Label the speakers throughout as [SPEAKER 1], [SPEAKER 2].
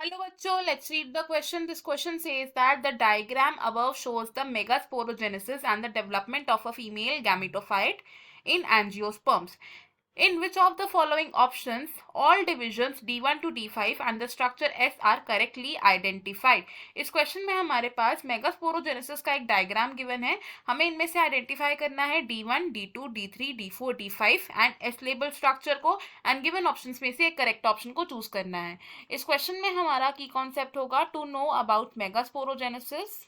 [SPEAKER 1] Hello bachcho, let's read the question. This question says that the diagram above shows the megasporogenesis and the development of a female gametophyte in angiosperms. In which of the following options all divisions D1 to D5 and the structure S are correctly identified? इस question में हमारे पास megasporogenesis का एक diagram given है. हमें इनमें से identify करना है D1, D2, D3, D4, D5 and S label structure को एंड गिवन ऑप्शंस में से एक करेक्ट ऑप्शन को चूज करना है. इस क्वेश्चन में हमारा की कॉन्सेप्ट होगा to know about megasporogenesis.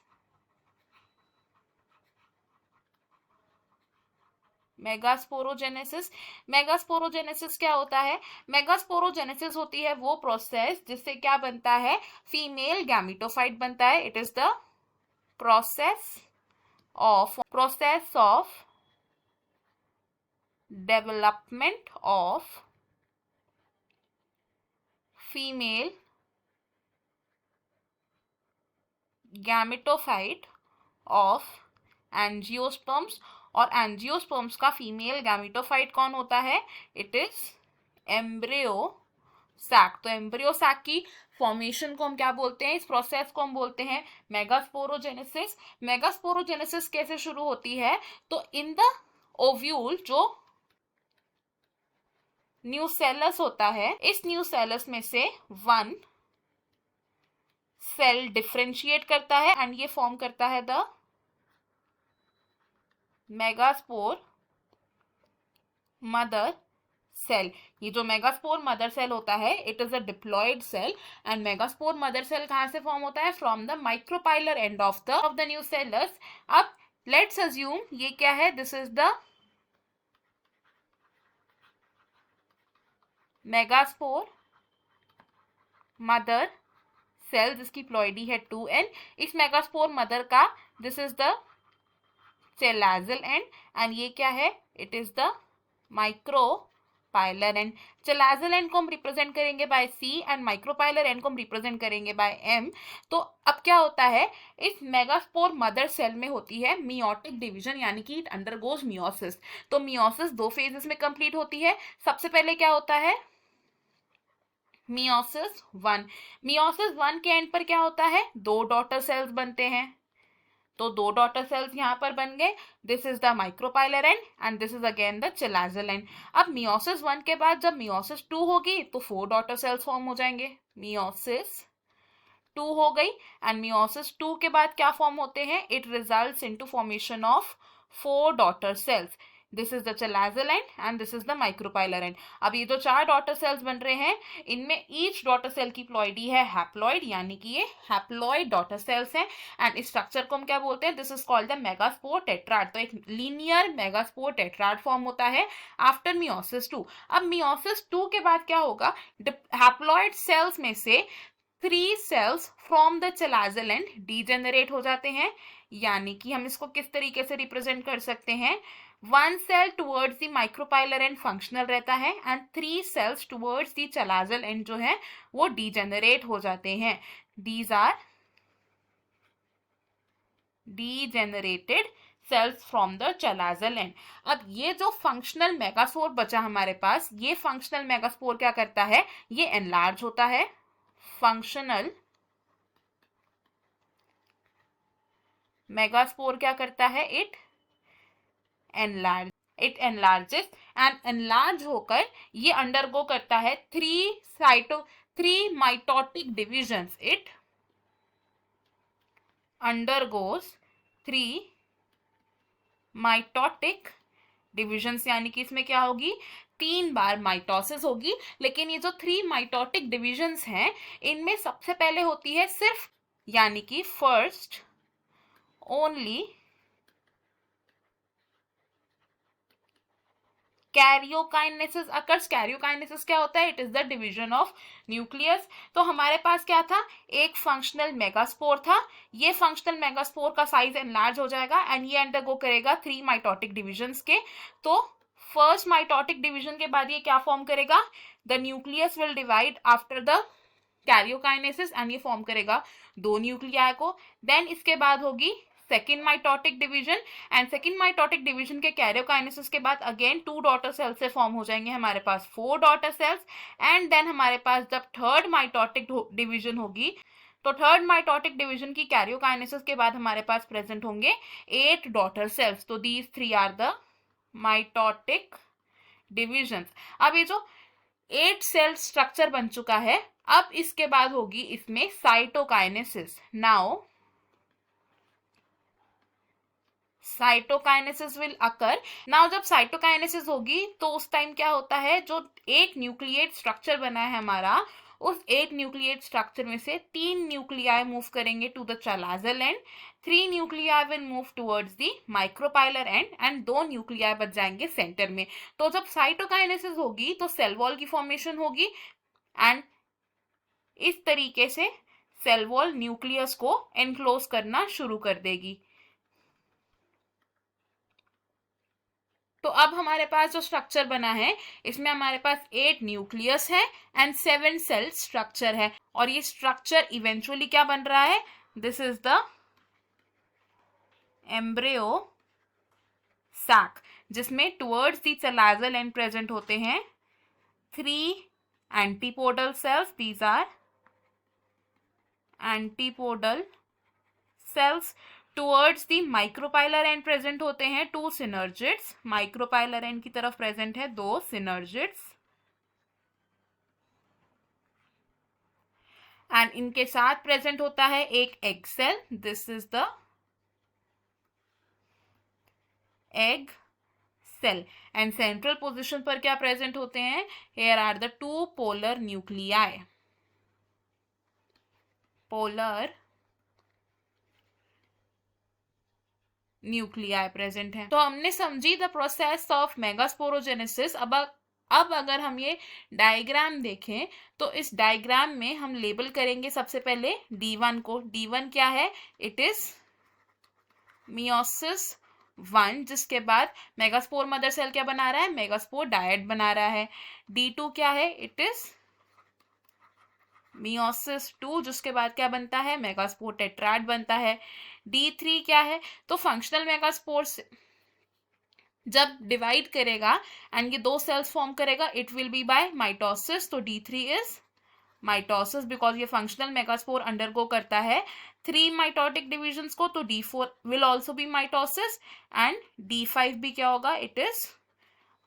[SPEAKER 1] Megasporogenesis क्या होता है? मेगास्पोरोजेनेसिस होती है वो प्रोसेस जिससे क्या बनता है, फीमेल गैमेटोफाइट बनता है. It is the process of development of female gametophyte of angiosperms. और एंजियोस्पर्म्स का फीमेल गैमेटोफाइट कौन होता है? It is embryo sac. तो एम्ब्रियो सैक की फॉर्मेशन को हम क्या बोलते हैं? इस प्रोसेस को हम बोलते हैं मेगास्पोरोजेनेसिस. मेगास्पोरोजेनेसिस कैसे शुरू होती है? तो इन द ओव्यूल जो न्यूसेलस होता है, इस न्यूसेलस में से वन सेल डिफरेंशिएट करता है एंड ये फॉर्म करता है द मेगास्पोर मदर सेल. ये जो मेगास्पोर मदर सेल होता है, it is a diploid cell and megaspore mother cell कहां से फॉर्म होता है? From the micropylar end of the nucellus. अब लेट्स अज्यूम ये क्या है? This is the megaspore mother cell जिसकी प्लॉइडी है 2n. इस मेगास्पोर मदर का this is the chalazal end and ये क्या है? It is the micropylar end. Chalazal end को हम रिप्रेजेंट करेंगे by C and micropylar and को हम रिप्रेजेंट करेंगे बाय M. तो अब क्या होता है? इस मेगास्पोर मदर सेल में होती है मियोटिक डिवीजन, यानी कि इट अंडरगोज मियोसिस. तो मियोसिस दो फेजेस में कंप्लीट होती है. सबसे पहले क्या होता है? मियोसिस 1. मियोसिस 1 के एंड पर क्या होता है? दो डॉटर सेल्स बनते हैं. तो दो डॉटर सेल्स यहां पर बन गए. This is the micropylar end and this is again the chalazal end. अब मियोसिस 1 के बाद जब मियोसिस 2 होगी तो 4 डॉटर सेल्स फॉर्म हो जाएंगे. मियोसिस 2 हो गई एंड मियोसिस 2 के बाद क्या फॉर्म होते हैं? It results into formation of 4 daughter cells. This is the chalazal end and this is the micropylar end. अब ये जो 4 डॉटर सेल्स बन रहे हैं, इनमें ईच डॉटर सेल की प्लॉइडी है हैप्लॉइड, यानी कि ये हैप्लॉइड डॉटर सेल्स हैं एंड इस स्ट्रक्चर को हम क्या बोलते हैं? This is called the megaspore tetrad. तो एक लीनियर मेगास्पोर टेट्राड फॉर्म होता है आफ्टर मियोसिस 2. अब मियोसिस 2 के बाद क्या होगा? हैप्लॉइड सेल्स में से 3 cells from the chalazal end degenerate हो जाते हैं. यानी कि हम इसको किस तरीके से रिप्रेजेंट कर सकते हैं? 1 cell towards the micropylar end functional रहता है and 3 cells towards the chalazal end जो है वो डीजेनरेट हो जाते हैं. These are degenerated cells from the chalazal end. अब ये जो फंक्शनल मेगास्पोर बचा हमारे पास, ये फंक्शनल मेगास्पोर क्या करता है? ये एनलार्ज होता है. फंक्शनल मेगास्पोर क्या करता है? इट एनलार्जेस एंड एनलार्ज होकर ये अंडरगो करता है 3 mitotic divisions. It undergoes 3 mitotic divisions, यानी कि इसमें क्या होगी? 3 बार माइटोसिस होगी. लेकिन ये जो 3 माइटोटिक डिविजन्स हैं, इनमें सबसे पहले होती है सिर्फ, यानी कि first only karyokinesis occurs. Karyokinesis क्या होता है? It is the division of nucleus. तो हमारे पास क्या था? एक फंक्शनल मेगास्पोर था. ये फंक्शनल मेगास्पोर का साइज एनलार्ज हो जाएगा एंड ये अंडरगो करेगा 3 माइटोटिक डिविजन्स के. तो फर्स्ट माइटोटिक डिवीजन के बाद ये क्या फॉर्म करेगा? The nucleus will divide after the karyokinesis and ये फॉर्म करेगा 2 न्यूक्लियाई को. देन इसके बाद होगी second mitotic division, and second mitotic division के कैरियोकाइनेसिस के बाद अगेन 2 डॉटर सेल्स से फॉर्म हो जाएंगे हमारे पास 4 डॉटर सेल्स, एंड देन हमारे पास जब थर्ड माइटोटिक डिवीजन होगी तो थर्ड माइटोटिक डिवीजन की कैरियोकाइनेसिस के बाद हमारे पास प्रेजेंट होंगे 8 डॉटर सेल्स। तो these 3 are the mitotic divisions. अब ये जो 8 सेल स्ट्रक्चर बन चुका है, अब इसके बाद होगी इसमें cytokinesis. Now cytokinesis will occur. Now जब साइटोकाइनेसिस होगी तो उस टाइम क्या होता है, जो एक न्यूक्लिएट स्ट्रक्चर बना है हमारा, उस एक न्यूक्लिएट स्ट्रक्चर में से 3 न्यूक्लियाई मूव करेंगे to the chalazal end, 3 nuclei will move towards the micropylar end, and 2 nuclei बच जाएंगे सेंटर में। तो जब साइटोकाइनेसिस होगी तो सेल वॉल की फॉर्मेशन होगी, एंड इस तरीके से सेल वॉल न्यूक्लियस को एनक्लोज करना शुरू कर देगी। तो अब हमारे पास जो स्ट्रक्चर बना है इसमें हमारे पास 8 न्यूक्लियस है एंड 7 सेल स्ट्रक्चर है, और ये स्ट्रक्चर इवेंचुअली क्या बन रहा है, this is the embryo sac, जिसमें towards the chalazal end present होते हैं 3 antipodal cells, these are antipodal cells. Towards the micropylar end present होते हैं 2 सिनर्जिड्स, माइक्रोपाइलर एंड की तरफ प्रेजेंट है 2 सिनर्जिड्स, एंड इनके साथ प्रेजेंट होता है एक egg cell, this is the egg cell, and central position पर क्या प्रेजेंट होते हैं, here are the 2 polar nuclei, polar nuclei present है। तो हमने समझी द प्रोसेस ऑफ मेगास्पोरोजेनेसिस। अब अगर हम ये डायग्राम देखें तो इस डायग्राम में हम लेबल करेंगे सबसे पहले D1 को। D1 क्या है, इट इज मियोसिस 1, जिसके बाद मेगास्पोर मदर सेल क्या बना रहा है, मेगास्पोर डायड बना रहा है। D2 क्या है, इट इज मियोसिस 2, जिसके बाद क्या बनता है, मेगास्पोर टेट्राड बनता है। D3 क्या है, तो फंक्शनल मेगास्पोर जब डिवाइड करेगा एंड ये 2 सेल्स फॉर्म करेगा, it will be by mitosis, तो D3 इज माइटोसिस, बिकॉज ये फंक्शनल मेगास्पोर अंडरगो करता है 3 माइटोटिक डिविजन्स को, तो D4 will also be mitosis, and D5 भी क्या होगा, it is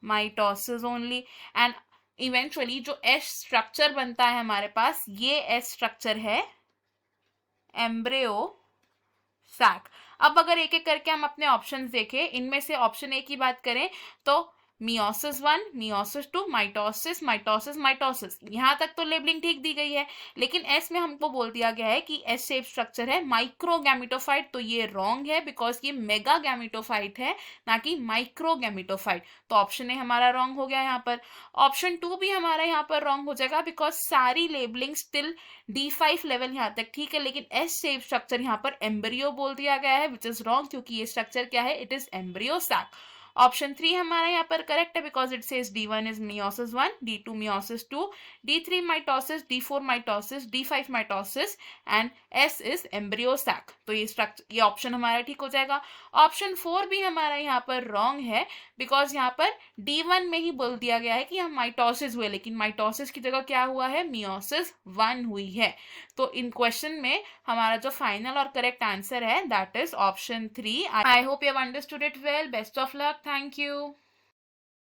[SPEAKER 1] mitosis only. And eventually जो एस स्ट्रक्चर बनता है हमारे पास, ये एस स्ट्रक्चर है एम्ब्रियो सैक। अब अगर एक एक करके हम अपने ऑप्शंस देखें, इनमें से ऑप्शन ए की बात करें तो meiosis 1, meiosis 2, mitosis, mitosis, mitosis, यहाँ तक तो लेबलिंग ठीक दी गई है, लेकिन एस में हमको बोल दिया गया है कि एस शेप स्ट्रक्चर है माइक्रोगैमेटोफाइट, तो ये रॉन्ग है बिकॉज ये मेगा गैमेटोफाइट है, ना कि माइक्रोगैमेटोफाइट। तो ऑप्शन ए हमारा रॉन्ग हो गया यहाँ पर। ऑप्शन 2 भी हमारा यहाँ पर रॉन्ग हो जाएगा बिकॉज सारी लेबलिंग स्टिल D5 लेवल यहाँ तक ठीक है, लेकिन एस शेप स्ट्रक्चर यहाँ पर एम्ब्रियो बोल दिया गया है, विच इज रॉन्ग, क्योंकि ये स्ट्रक्चर क्या है, it is embryo sac. Option 3 हमारा यहाँ पर करेक्ट है because it says D1 is meiosis 1, D2 meiosis 2, D3 mitosis, D4 mitosis, D5 mitosis, and S is embryo sac. तो ये ऑप्शन हमारा ठीक हो जाएगा। ऑप्शन 4 भी हमारा यहाँ पर रॉन्ग है बिकॉज यहाँ पर D1 में ही बोल दिया गया है कि हम माइटोसिस हुए, लेकिन माइटोसिस की जगह क्या हुआ है, मियोसिस 1 हुई है। तो इन क्वेश्चन में हमारा जो फाइनल और करेक्ट आंसर है that is option 3। I hope you have understood it well. Best of luck. Thank you.